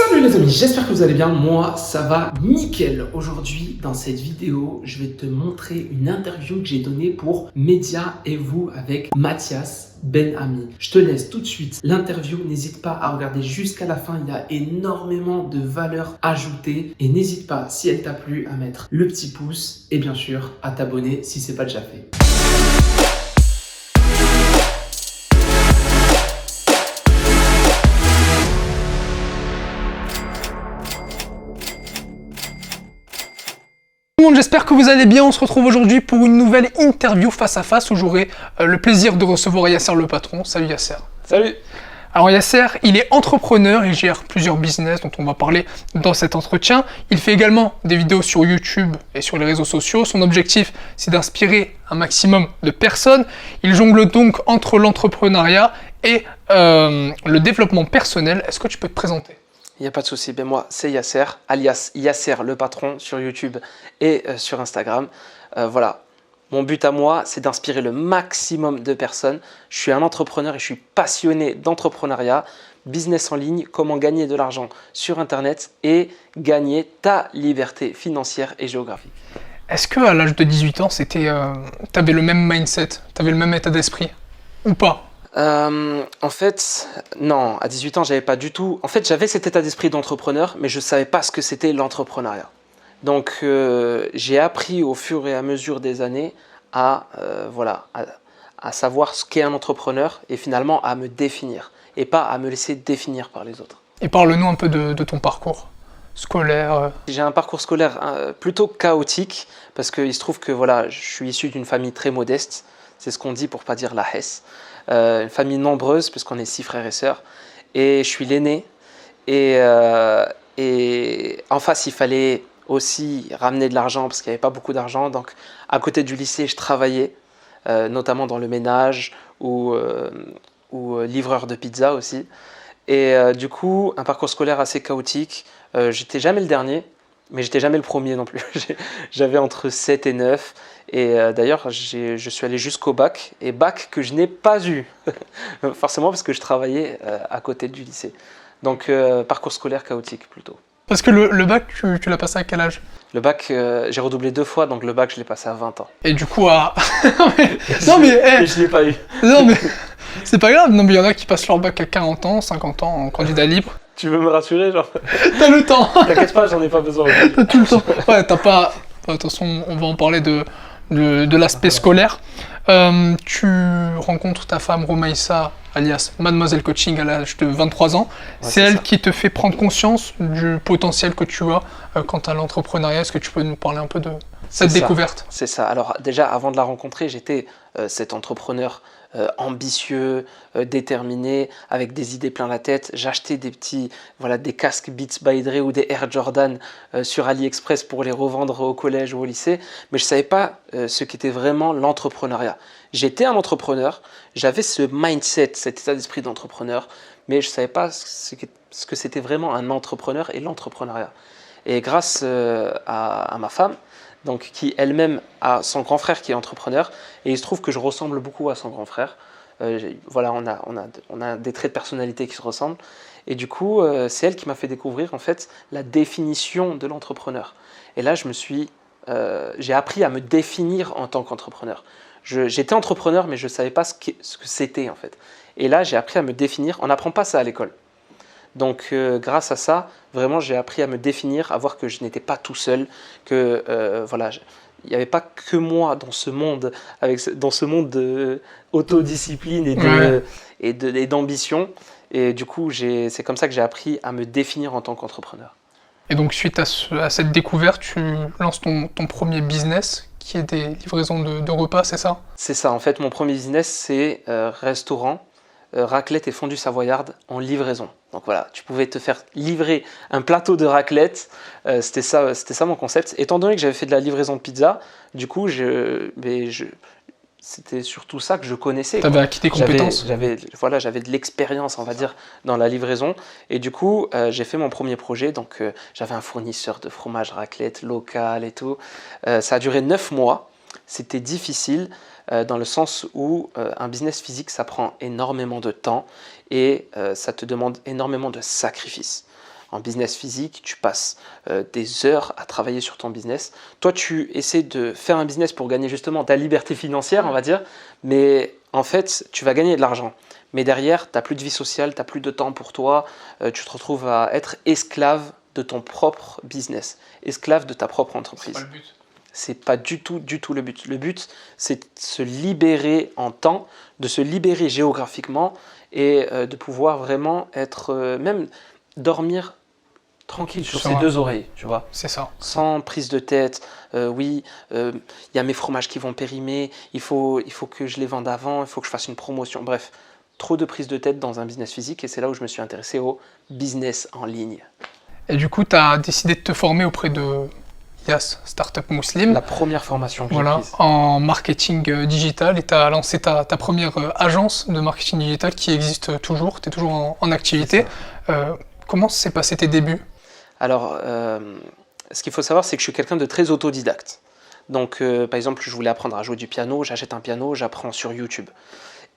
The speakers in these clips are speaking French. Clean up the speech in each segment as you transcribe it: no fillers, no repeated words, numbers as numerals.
Salut les amis, j'espère que vous allez bien, moi ça va nickel. Aujourd'hui dans cette vidéo je vais te montrer une interview que j'ai donnée pour Média et vous avec Mathias Benhammi. Je te laisse tout de suite l'interview, n'hésite pas à regarder jusqu'à la fin, il y a énormément de valeur ajoutée et n'hésite pas si elle t'a plu à mettre le petit pouce et bien sûr à t'abonner si c'est pas déjà fait. Tout le monde, j'espère que vous allez bien. On se retrouve aujourd'hui pour une nouvelle interview face à face où j'aurai le plaisir de recevoir Yasser le patron. Salut Yasser. Salut. Alors Yasser, il est entrepreneur, il gère plusieurs business dont on va parler dans cet entretien. Il fait également des vidéos sur YouTube et sur les réseaux sociaux. Son objectif, c'est d'inspirer un maximum de personnes. Il jongle donc entre l'entrepreneuriat et le développement personnel. Est-ce que tu peux te présenter ? Il n'y a pas de souci, ben moi c'est Yasser, alias Yasser le patron sur YouTube et sur Instagram. Voilà, mon but à moi c'est d'inspirer le maximum de personnes. Je suis un entrepreneur et je suis passionné d'entrepreneuriat, business en ligne, comment gagner de l'argent sur Internet et gagner ta liberté financière et géographique. Est-ce qu'à l'âge de 18 ans, tu avais le même mindset, tu avais le même état d'esprit ou pas ? En fait, non, à 18 ans, j'avais pas du tout. En fait, j'avais cet état d'esprit d'entrepreneur, mais je savais pas ce que c'était l'entrepreneuriat. Donc, j'ai appris au fur et à mesure des années à savoir ce qu'est un entrepreneur et finalement à me définir et pas à me laisser définir par les autres. Et parle-nous un peu de ton parcours scolaire. J'ai un parcours scolaire plutôt chaotique parce qu'il se trouve que voilà, je suis issu d'une famille très modeste. C'est ce qu'on dit pour pas dire la Hesse. Une famille nombreuse puisqu'on est 6 frères et sœurs et je suis l'aîné et en face il fallait aussi ramener de l'argent parce qu'il n'y avait pas beaucoup d'argent, donc à côté du lycée je travaillais notamment dans le ménage ou livreur de pizza aussi et du coup un parcours scolaire assez chaotique. J'étais jamais le dernier mais j'étais jamais le premier non plus. J'avais entre 7 et 9 et d'ailleurs je suis allé jusqu'au bac et bac que je n'ai pas eu forcément parce que je travaillais à côté du lycée. Donc parcours scolaire chaotique plutôt. Parce que le bac, tu l'as passé à quel âge ? Le bac, j'ai redoublé 2 fois, donc le bac je l'ai passé à 20 ans. Et du coup non mais Et je l'ai pas eu. Non mais c'est pas grave, non mais il y en a qui passent leur bac à 40 ans, 50 ans en candidat libre. Tu veux me rassurer genre? T'as le temps. T'inquiète pas, j'en ai pas besoin. T'as tout le temps. Ouais, t'as pas... De toute façon, on va en parler de l'aspect scolaire. Tu rencontres ta femme Romaïssa, alias Mademoiselle Coaching, à l'âge de 23 ans. Ouais, c'est elle qui te fait prendre conscience du potentiel que tu as quant à l'entrepreneuriat. Est-ce que tu peux nous parler un peu de cette découverte ? C'est ça. Alors déjà, avant de la rencontrer, j'étais cet entrepreneur ambitieux, déterminé, avec des idées plein la tête. J'achetais des casques Beats by Dre ou des Air Jordan sur AliExpress pour les revendre au collège ou au lycée, mais je ne savais pas ce qu'était vraiment l'entrepreneuriat. J'étais un entrepreneur, j'avais ce mindset, cet état d'esprit d'entrepreneur, mais je ne savais pas ce que c'était vraiment un entrepreneur et l'entrepreneuriat. Et grâce à ma femme, donc qui elle-même a son grand frère qui est entrepreneur, et il se trouve que je ressemble beaucoup à son grand frère. Voilà, on a des traits de personnalité qui se ressemblent, et du coup, c'est elle qui m'a fait découvrir en fait la définition de l'entrepreneur. Et là, j'ai appris à me définir en tant qu'entrepreneur. J'étais entrepreneur, mais je ne savais pas ce que c'était en fait. Et là, j'ai appris à me définir. On n'apprend pas ça à l'école. Donc grâce à ça, vraiment j'ai appris à me définir, à voir que je n'étais pas tout seul, que il n'y avait pas que moi dans ce monde, dans ce monde d'autodiscipline et d'ambition. Et du coup, c'est comme ça que j'ai appris à me définir en tant qu'entrepreneur. Et donc suite à cette découverte, tu lances ton premier business qui est des livraisons de repas, c'est ça ? C'est ça, en fait mon premier business c'est restaurant, raclette et fondue savoyarde en livraison. Donc voilà, tu pouvais te faire livrer un plateau de raclette, c'était ça mon concept. Étant donné que j'avais fait de la livraison de pizza, du coup c'était surtout ça que je connaissais. Tu avais acquis des compétences. J'avais de l'expérience, on va dire, dans la livraison. Et du coup, j'ai fait mon premier projet. Donc j'avais un fournisseur de fromage raclette local et tout. Ça a duré 9 mois. C'était difficile dans le sens où un business physique, ça prend énormément de temps et ça te demande énormément de sacrifices. En business physique, tu passes des heures à travailler sur ton business. Toi, tu essaies de faire un business pour gagner justement ta liberté financière, on va dire, mais en fait, tu vas gagner de l'argent. Mais derrière, tu n'as plus de vie sociale, tu n'as plus de temps pour toi, tu te retrouves à être esclave de ton propre business, esclave de ta propre entreprise. C'est pas le but. C'est pas du tout le but. Le but, c'est de se libérer en temps, de se libérer géographiquement et de pouvoir vraiment être, même dormir tranquille sur ses deux oreilles, tu vois. C'est ça. Sans prise de tête. Oui, il y a mes fromages qui vont périmer, il faut que je les vende avant, il faut que je fasse une promotion. Bref, trop de prise de tête dans un business physique et c'est là où je me suis intéressé au business en ligne. Et du coup, tu as décidé de te former auprès de Yas, Startup Muslim. La première formation que j'ai Voilà, prise. en marketing digital, et tu as lancé ta première agence de marketing digital qui existe toujours, tu es toujours en activité. Comment s'est passé tes débuts? Alors, ce qu'il faut savoir, c'est que je suis quelqu'un de très autodidacte. Donc, par exemple, je voulais apprendre à jouer du piano, j'achète un piano, j'apprends sur YouTube.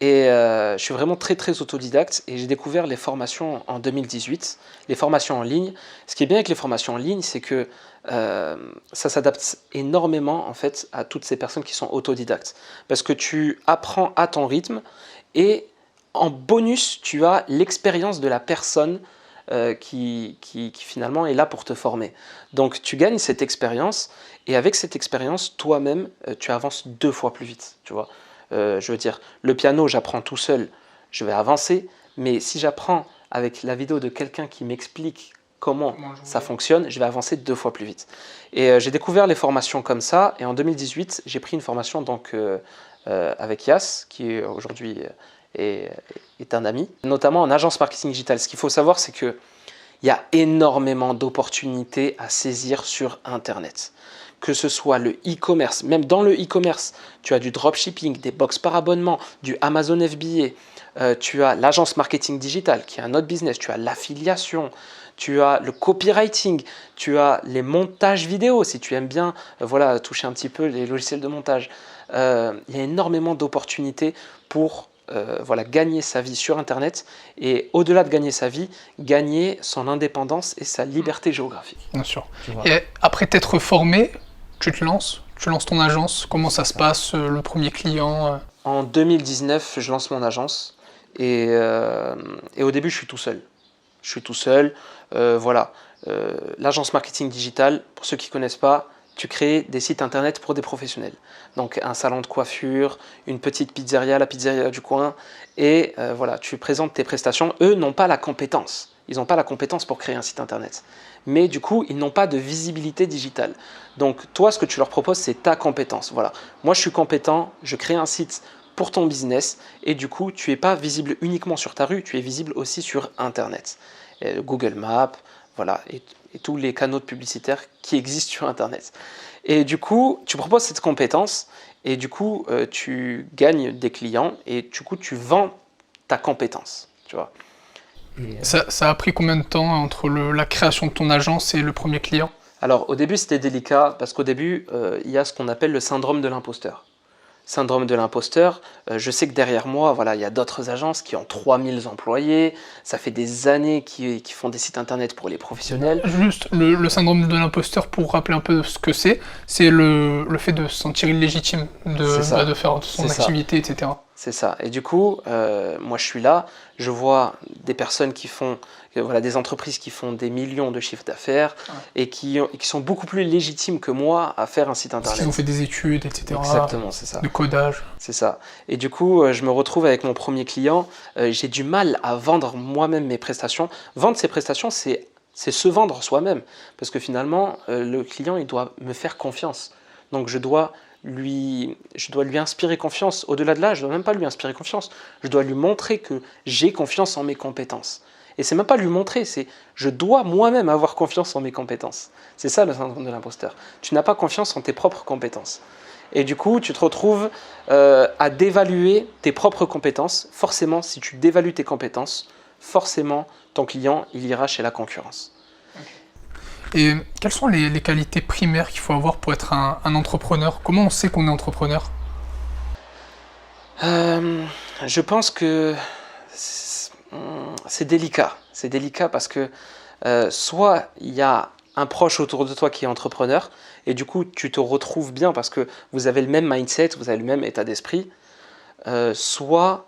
Et je suis vraiment très autodidacte et j'ai découvert les formations en 2018, les formations en ligne. Ce qui est bien avec les formations en ligne, c'est que ça s'adapte énormément en fait à toutes ces personnes qui sont autodidactes. Parce que tu apprends à ton rythme et en bonus, tu as l'expérience de la personne qui finalement est là pour te former. Donc tu gagnes cette expérience et avec cette expérience, toi-même, tu avances 2 fois plus vite, tu vois. Je veux dire, le piano, j'apprends tout seul, je vais avancer, mais si j'apprends avec la vidéo de quelqu'un qui m'explique comment ça fonctionne, je vais avancer 2 fois plus vite. Et j'ai découvert les formations comme ça, et en 2018, j'ai pris une formation donc, avec Yas, qui aujourd'hui est un ami, notamment en agence marketing digital. Ce qu'il faut savoir, c'est qu'il y a énormément d'opportunités à saisir sur Internet. Que ce soit le e-commerce, même dans le e-commerce, tu as du dropshipping, des box par abonnement, du Amazon FBA, tu as l'agence marketing digital qui est un autre business, tu as l'affiliation, tu as le copywriting, tu as les montages vidéo si tu aimes bien voilà, toucher un petit peu les logiciels de montage. Il y a énormément d'opportunités pour voilà, gagner sa vie sur Internet et au-delà de gagner sa vie, gagner son indépendance et sa liberté géographique. Bien sûr. Et après t'être formé, tu lances ton agence, comment ça se passe, le premier client En 2019, je lance mon agence et au début, je suis tout seul. Voilà. L'agence marketing digital, pour ceux qui ne connaissent pas, tu crées des sites internet pour des professionnels. Donc un salon de coiffure, une petite pizzeria, la pizzeria du coin, et voilà, tu présentes tes prestations. Eux n'ont pas la compétence. Ils n'ont pas la compétence pour créer un site internet. Mais du coup, ils n'ont pas de visibilité digitale. Donc toi, ce que tu leur proposes, c'est ta compétence. Voilà. Moi, je suis compétent, je crée un site pour ton business, et du coup, tu n'es pas visible uniquement sur ta rue, tu es visible aussi sur Internet. Google Maps, voilà, et tous les canaux publicitaires qui existent sur Internet. Et du coup, tu proposes cette compétence, et du coup, tu gagnes des clients, et du coup, tu vends ta compétence, tu vois. Ça a pris combien de temps entre la création de ton agence et le premier client? Alors, au début, c'était délicat, parce qu'au début, il y a ce qu'on appelle le syndrome de l'imposteur. Syndrome de l'imposteur, je sais que derrière moi, voilà, il y a d'autres agences qui ont 3000 employés, ça fait des années qui font des sites internet pour les professionnels. Juste, le syndrome de l'imposteur, pour rappeler un peu ce que c'est le fait de se sentir illégitime de faire son activité, etc. C'est ça. Et du coup, moi je suis là, je vois des personnes qui font, voilà, des entreprises qui font des millions de chiffres d'affaires et qui sont beaucoup plus légitimes que moi à faire un site internet. Parce qu'ils ont fait des études, etc. Exactement, c'est ça. De codage. C'est ça. Et du coup, je me retrouve avec mon premier client. J'ai du mal à vendre moi-même mes prestations. Vendre ses prestations, c'est se vendre soi-même. Parce que finalement, le client, il doit me faire confiance. Donc je dois lui inspirer confiance. Au-delà de là, je ne dois même pas lui inspirer confiance. Je dois lui montrer que j'ai confiance en mes compétences. Et c'est même pas lui montrer, c'est je dois moi-même avoir confiance en mes compétences. C'est ça le syndrome de l'imposteur. Tu n'as pas confiance en tes propres compétences. Et du coup, tu te retrouves à dévaluer tes propres compétences. Forcément, si tu dévalues tes compétences, forcément, ton client, il ira chez la concurrence. Et quelles sont les qualités primaires qu'il faut avoir pour être un entrepreneur? Comment on sait qu'on est entrepreneur? Je pense que c'est délicat. C'est délicat parce que Soit il y a un proche autour de toi qui est entrepreneur, et du coup tu te retrouves bien parce que vous avez le même mindset, vous avez le même état d'esprit. Soit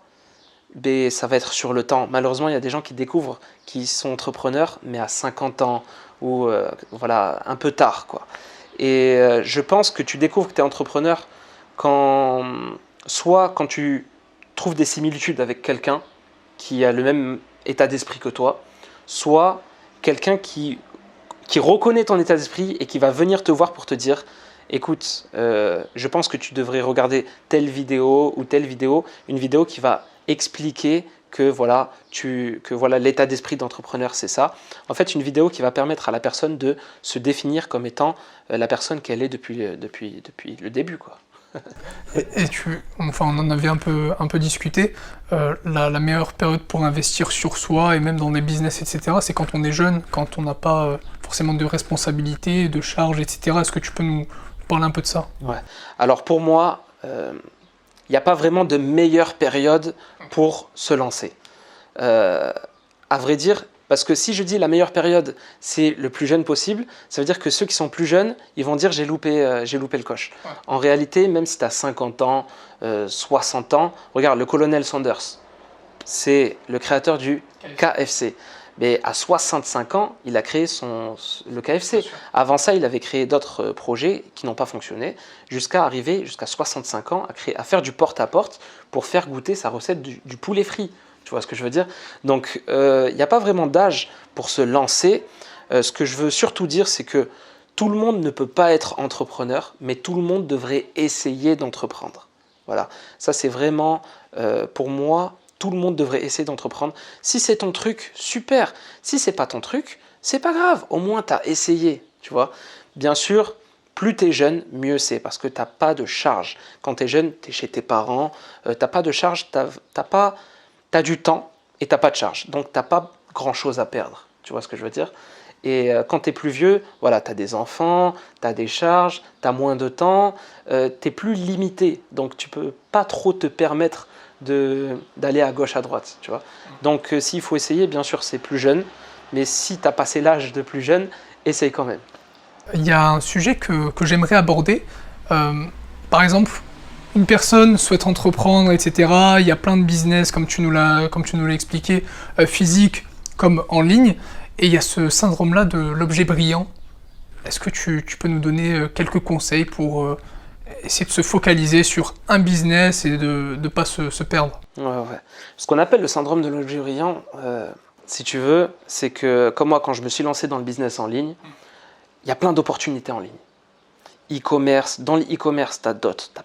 ça va être sur le temps. Malheureusement, il y a des gens qui découvrent qu'ils sont entrepreneurs, mais à 50 ans, ou voilà, un peu tard, quoi. Et je pense que tu découvres que tu es entrepreneur soit quand tu trouves des similitudes avec quelqu'un qui a le même état d'esprit que toi, soit quelqu'un qui reconnaît ton état d'esprit et qui va venir te voir pour te dire écoute, je pense que tu devrais regarder telle vidéo ou telle vidéo, une vidéo qui va expliquer que voilà, l'état d'esprit d'entrepreneur, c'est ça. En fait, une vidéo qui va permettre à la personne de se définir comme étant la personne qu'elle est depuis le début, quoi. On en avait un peu discuté. La meilleure période pour investir sur soi et même dans des business, etc., c'est quand on est jeune, quand on n'a pas forcément de responsabilités, de charges, etc. Est-ce que tu peux nous parler un peu de ça? Ouais. Alors pour moi, il n'y a pas vraiment de meilleure période pour se lancer. À vrai dire, parce que si je dis la meilleure période, c'est le plus jeune possible, ça veut dire que ceux qui sont plus jeunes, ils vont dire j'ai loupé le coche. Ouais. En réalité, même si tu as 50 ans, 60 ans, regarde, le colonel Sanders, c'est le créateur du KFC. Mais à 65 ans, il a créé le KFC. Avant ça, il avait créé d'autres projets qui n'ont pas fonctionné, jusqu'à arriver, jusqu'à 65 ans, à faire du porte-à-porte pour faire goûter sa recette du poulet frit. Tu vois ce que je veux dire? Donc, il n'y a pas vraiment d'âge pour se lancer. Ce que je veux surtout dire, c'est que tout le monde ne peut pas être entrepreneur, mais tout le monde devrait essayer d'entreprendre. Voilà, ça c'est vraiment, pour moi, tout le monde devrait essayer d'entreprendre. Si c'est ton truc, super. Si c'est pas ton truc, c'est pas grave. Au moins, tu as essayé, tu vois. Bien sûr, plus tu es jeune, mieux c'est parce que tu n'as pas de charge. Quand tu es jeune, tu es chez tes parents, tu n'as pas de charge, tu as du temps et tu n'as pas de charge. Donc, tu n'as pas grand-chose à perdre. Tu vois ce que je veux dire? Et quand tu es plus vieux, voilà, tu as des enfants, tu as des charges, tu as moins de temps, tu es plus limité. Donc, tu peux pas trop te permettre d'aller à gauche, à droite, tu vois. Donc, s'il faut essayer, bien sûr, c'est plus jeune. Mais si tu as passé l'âge de plus jeune, essaye quand même. Il y a un sujet que j'aimerais aborder. Par exemple, une personne souhaite entreprendre, etc. Il y a plein de business, comme tu nous l'as expliqué, physique comme en ligne. Et il y a ce syndrome-là de l'objet brillant. Est-ce que tu peux nous donner quelques conseils pour essayer de se focaliser sur un business et de ne pas se perdre? Ouais. Ce qu'on appelle le syndrome de l'objet brillant, si tu veux, c'est que, comme moi, quand je me suis lancé dans le business en ligne, il y a plein d'opportunités en ligne. E-commerce, dans l'e-commerce, tu as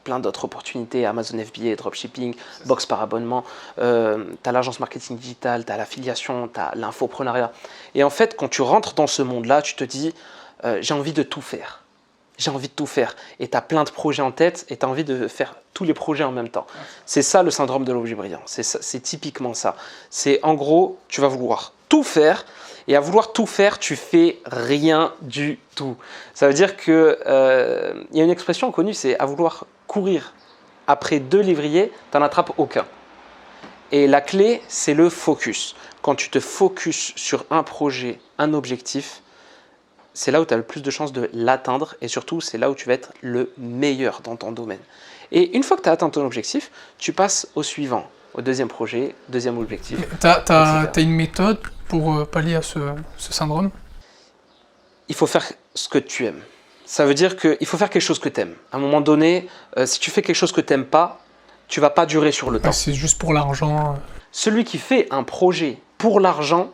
plein d'autres opportunités, Amazon FBA, dropshipping, box par abonnement, tu as l'agence marketing digital, tu as l'affiliation, tu as l'infoprenariat. Et en fait, quand tu rentres dans ce monde-là, tu te dis, j'ai envie de tout faire. J'ai envie de tout faire. Et tu as plein de projets en tête et tu as envie de faire tous les projets en même temps. C'est ça le syndrome de l'objet brillant. C'est typiquement ça. C'est en gros, tu vas vouloir tout faire. Et à vouloir tout faire, tu fais rien du tout. Ça veut dire que y a une expression connue, c'est à vouloir courir après 2 lévriers, tu n'en attrapes aucun. Et la clé, c'est le focus. Quand tu te focuses sur un projet, un objectif, c'est là où tu as le plus de chances de l'atteindre et surtout, c'est là où tu vas être le meilleur dans ton domaine. Et une fois que tu as atteint ton objectif, tu passes au suivant, au deuxième projet, deuxième objectif. Tu as une méthode pour pallier à ce syndrome? Il faut faire ce que tu aimes. Ça veut dire qu'il faut faire quelque chose que tu aimes. À un moment donné, si tu fais quelque chose que tu n'aimes pas, tu ne vas pas durer sur le temps. C'est juste pour l'argent. Celui qui fait un projet pour l'argent,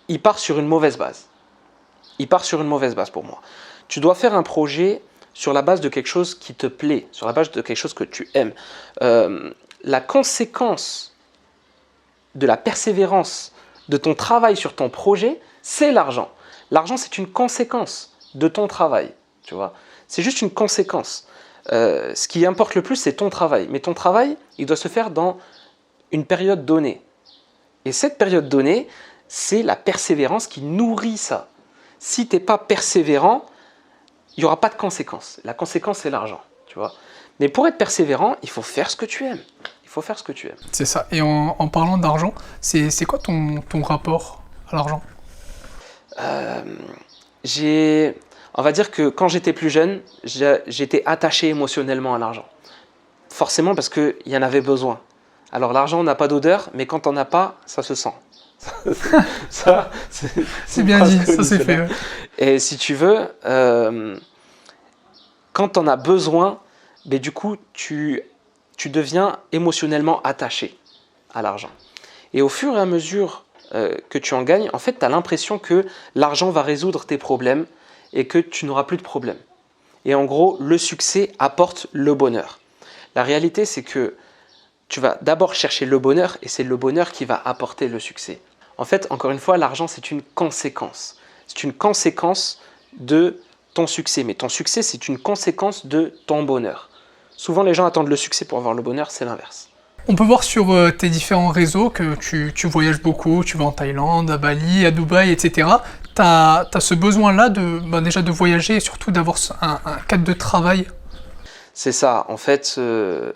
il part sur une mauvaise base. Il part sur une mauvaise base pour moi. Tu dois faire un projet sur la base de quelque chose qui te plaît, sur la base de quelque chose que tu aimes. La conséquence de la persévérance de ton travail sur ton projet, c'est l'argent. L'argent, c'est une conséquence de ton travail, tu vois. C'est juste une conséquence. Ce qui importe le plus, c'est ton travail. Mais ton travail, il doit se faire dans une période donnée. Et cette période donnée, c'est la persévérance qui nourrit ça. Si tu n'es pas persévérant, il n'y aura pas de conséquence. La conséquence, c'est l'argent, tu vois. Mais pour être persévérant, il faut faire ce que tu aimes. Il faut faire ce que tu aimes. C'est ça. Et en parlant d'argent, c'est quoi ton rapport à l'argent? Euh, on va dire que quand j'étais plus jeune, j'étais attaché émotionnellement à l'argent. Forcément parce qu'il y en avait besoin. Alors l'argent n'a pas d'odeur, mais quand on n'a pas, ça se sent. Ça, C'est bien dit, ça c'est fait. Ouais. Et si tu veux, quand on a besoin, mais du coup, tu deviens émotionnellement attaché à l'argent. Et au fur et à mesure que tu en gagnes, en fait, tu as l'impression que l'argent va résoudre tes problèmes et que tu n'auras plus de problèmes. Et en gros, le succès apporte le bonheur. La réalité, c'est que tu vas d'abord chercher le bonheur et c'est le bonheur qui va apporter le succès. En fait, encore une fois, l'argent, c'est une conséquence. C'est une conséquence de ton succès. Mais ton succès, c'est une conséquence de ton bonheur. Souvent, les gens attendent le succès pour avoir le bonheur, c'est l'inverse. On peut voir sur tes différents réseaux que tu voyages beaucoup, tu vas en Thaïlande, à Bali, à Dubaï, etc. Tu as ce besoin-là déjà de voyager et surtout d'avoir un cadre de travail. C'est ça. En fait, ce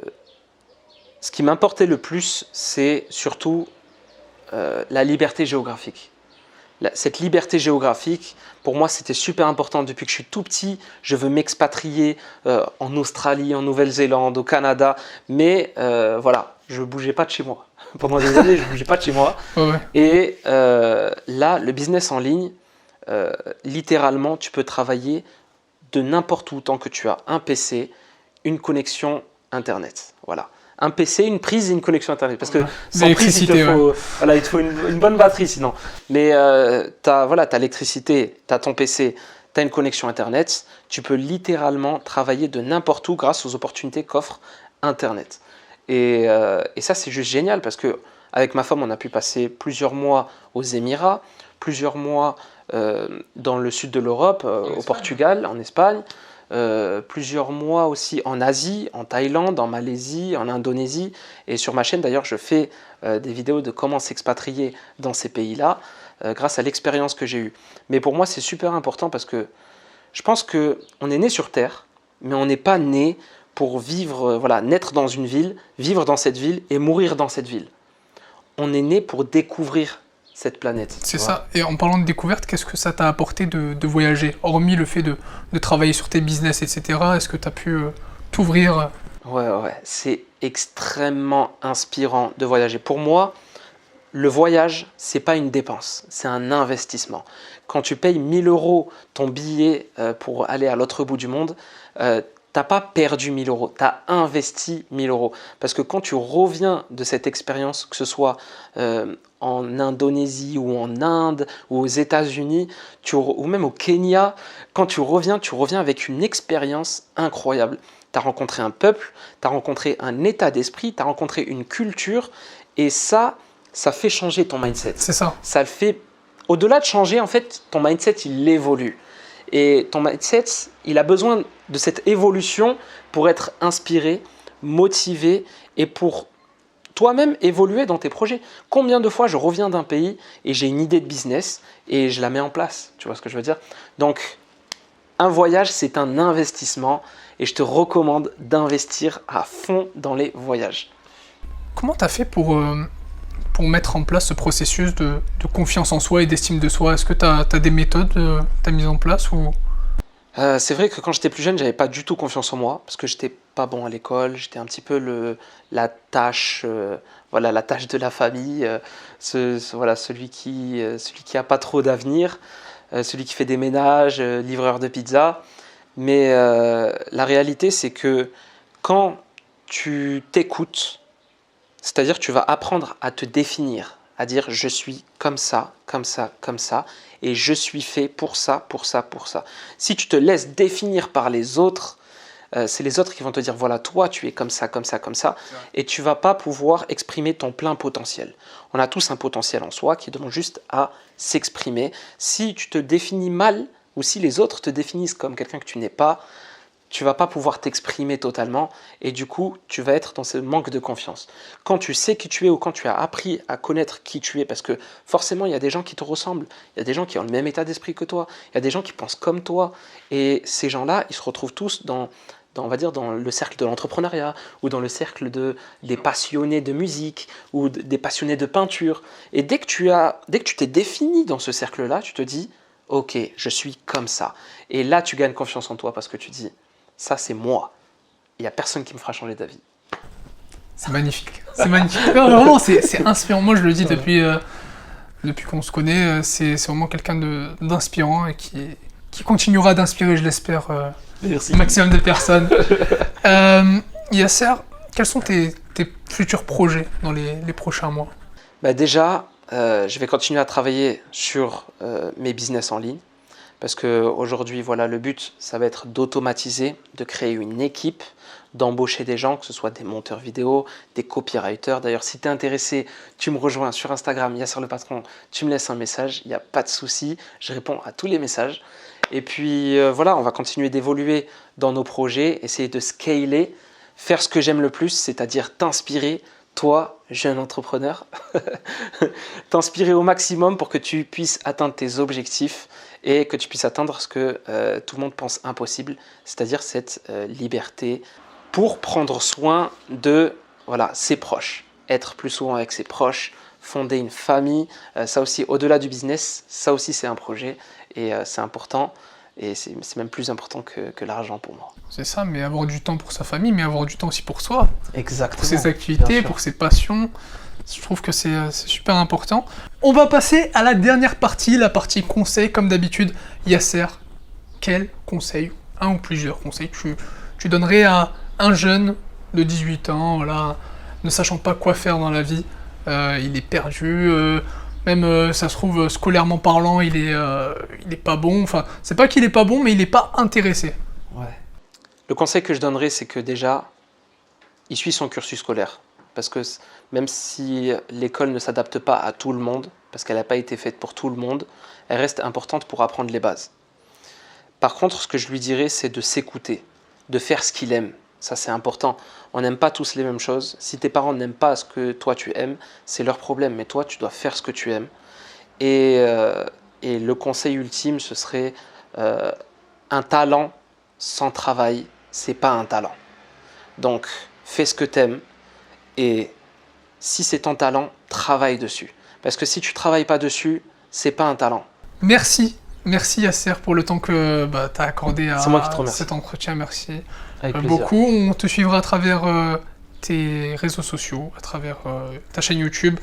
qui m'importait le plus, c'est surtout la liberté géographique. Cette liberté géographique, pour moi, c'était super important. Depuis que je suis tout petit, je veux m'expatrier en Australie, en Nouvelle-Zélande, au Canada. Mais voilà, je ne bougeais pas de chez moi. Pendant des années, je ne bougeais pas de chez moi. Ouais. Et là, le business en ligne, littéralement, tu peux travailler de n'importe où tant que tu as un PC, une connexion Internet. Voilà. Un PC, une prise et une connexion Internet. Parce que sans prise, il te faut une bonne batterie sinon. Mais tu as l'électricité, tu as ton PC, tu as une connexion Internet. Tu peux littéralement travailler de n'importe où grâce aux opportunités qu'offre Internet. Et ça, c'est juste génial parce qu'avec ma femme, on a pu passer plusieurs mois aux Émirats, plusieurs mois dans le sud de l'Europe, au Portugal, en Espagne. Plusieurs mois aussi en Asie, en Thaïlande, en Malaisie, en Indonésie. Et sur ma chaîne, d'ailleurs, je fais des vidéos de comment s'expatrier dans ces pays-là grâce à l'expérience que j'ai eue. Mais pour moi, c'est super important parce que je pense qu'on est né sur Terre, mais on n'est pas né pour vivre, naître dans une ville, vivre dans cette ville et mourir dans cette ville. On est né pour découvrir cette planète. C'est ça. Et en parlant de découverte, qu'est-ce que ça t'a apporté de voyager? Hormis le fait de travailler sur tes business, etc., est-ce que tu as pu t'ouvrir? Ouais. C'est extrêmement inspirant de voyager. Pour moi, le voyage, c'est pas une dépense, c'est un investissement. Quand tu payes 1 000 € ton billet pour aller à l'autre bout du monde, t'as pas perdu 1 000 €, tu as investi 1 000 €. Parce que quand tu reviens de cette expérience, que ce soit en Indonésie ou en Inde ou aux États-Unis ou même au Kenya, quand tu reviens avec une expérience incroyable. Tu as rencontré un peuple, tu as rencontré un état d'esprit, tu as rencontré une culture et ça fait changer ton mindset. C'est ça. Ça le fait, au-delà de changer, en fait, ton mindset, il évolue. Et ton mindset, il a besoin de cette évolution pour être inspiré, motivé et pour toi-même évoluer dans tes projets. Combien de fois je reviens d'un pays et j'ai une idée de business et je la mets en place, tu vois ce que je veux dire? Donc, un voyage, c'est un investissement et je te recommande d'investir à fond dans les voyages. Comment tu as fait pour mettre en place ce processus de confiance en soi et d'estime de soi? Est-ce que tu as des méthodes que tu as mises en place ou... C'est vrai que quand j'étais plus jeune, j'avais pas du tout confiance en moi parce que j'étais pas bon à l'école, j'étais un petit peu la tâche de la famille, celui qui a pas trop d'avenir, celui qui fait des ménages, livreur de pizza. Mais la réalité, c'est que quand tu t'écoutes, c'est-à-dire que tu vas apprendre à te définir, à dire je suis comme ça, comme ça, comme ça, et je suis fait pour ça, pour ça, pour ça. Si tu te laisses définir par les autres, c'est les autres qui vont te dire voilà, toi tu es comme ça, comme ça, comme ça, et tu vas pas pouvoir exprimer ton plein potentiel. On a tous un potentiel en soi qui demande juste à s'exprimer. Si tu te définis mal, ou si les autres te définissent comme quelqu'un que tu n'es pas, tu vas pas pouvoir t'exprimer totalement et du coup, tu vas être dans ce manque de confiance. Quand tu sais qui tu es ou quand tu as appris à connaître qui tu es, parce que forcément, il y a des gens qui te ressemblent, il y a des gens qui ont le même état d'esprit que toi, il y a des gens qui pensent comme toi et ces gens-là, ils se retrouvent tous dans le cercle de l'entrepreneuriat ou dans le cercle des passionnés de musique ou des passionnés de peinture. Et dès que tu t'es défini dans ce cercle-là, tu te dis ok, je suis comme ça. Et là, tu gagnes confiance en toi parce que tu dis, ça c'est moi. Il n'y a personne qui me fera changer d'avis. C'est magnifique. C'est magnifique. Non, vraiment, c'est inspirant. Moi, je le dis depuis qu'on se connaît, c'est vraiment quelqu'un d'inspirant et qui continuera d'inspirer, je l'espère, Merci. le maximum de personnes. Yasser, quels sont tes futurs projets dans les prochains mois? Bah déjà, je vais continuer à travailler sur mes business en ligne. Parce qu'aujourd'hui, voilà, le but, ça va être d'automatiser, de créer une équipe, d'embaucher des gens, que ce soit des monteurs vidéo, des copywriters. D'ailleurs, si tu es intéressé, tu me rejoins sur Instagram, Yasser le patron, tu me laisses un message, il n'y a pas de souci, je réponds à tous les messages. Et puis voilà, on va continuer d'évoluer dans nos projets, essayer de scaler, faire ce que j'aime le plus, c'est-à-dire t'inspirer, toi, jeune entrepreneur, t'inspirer au maximum pour que tu puisses atteindre tes objectifs et que tu puisses atteindre ce que tout le monde pense impossible, c'est-à-dire cette liberté pour prendre soin de ses proches, être plus souvent avec ses proches, fonder une famille, ça aussi, au-delà du business, ça aussi c'est un projet et c'est important. Et c'est même plus important que l'argent pour moi. C'est ça, mais avoir du temps pour sa famille, mais avoir du temps aussi pour soi. Exactement. Pour ses activités, pour ses passions. Je trouve que c'est super important. On va passer à la dernière partie, la partie conseils. Comme d'habitude, Yasser, quel conseil, un ou plusieurs conseils, tu donnerais à un jeune de 18 ans, voilà, ne sachant pas quoi faire dans la vie, il est perdu, même ça se trouve scolairement parlant, il est pas bon. Enfin, c'est pas qu'il est pas bon, mais il est pas intéressé. Ouais. Le conseil que je donnerais, c'est que déjà, il suit son cursus scolaire. Parce que même si l'école ne s'adapte pas à tout le monde, parce qu'elle n'a pas été faite pour tout le monde, elle reste importante pour apprendre les bases. Par contre, ce que je lui dirais, c'est de s'écouter, de faire ce qu'il aime. Ça, c'est important. On n'aime pas tous les mêmes choses. Si tes parents n'aiment pas ce que toi tu aimes, c'est leur problème. Mais toi, tu dois faire ce que tu aimes. Et le conseil ultime, ce serait un talent sans travail, c'est pas un talent. Donc, fais ce que tu aimes. Et si c'est ton talent, travaille dessus. Parce que si tu travailles pas dessus, c'est pas un talent. Merci Yasser pour le temps que tu as accordé à cet entretien. Merci beaucoup. On te suivra à travers tes réseaux sociaux, à travers ta chaîne YouTube.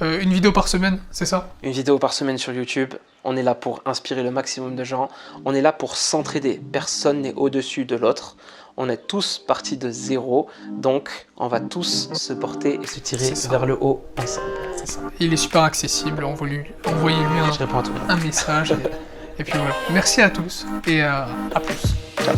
Une vidéo par semaine, c'est ça? Une vidéo par semaine sur YouTube. On est là pour inspirer le maximum de gens. On est là pour s'entraider. Personne n'est au-dessus de l'autre. On est tous partis de zéro. Donc, on va tous se porter et se tirer vers le haut ensemble. C'est ça. Il est super accessible. Envoyez-lui un message. Et puis voilà. Merci à tous et à plus. Ciao.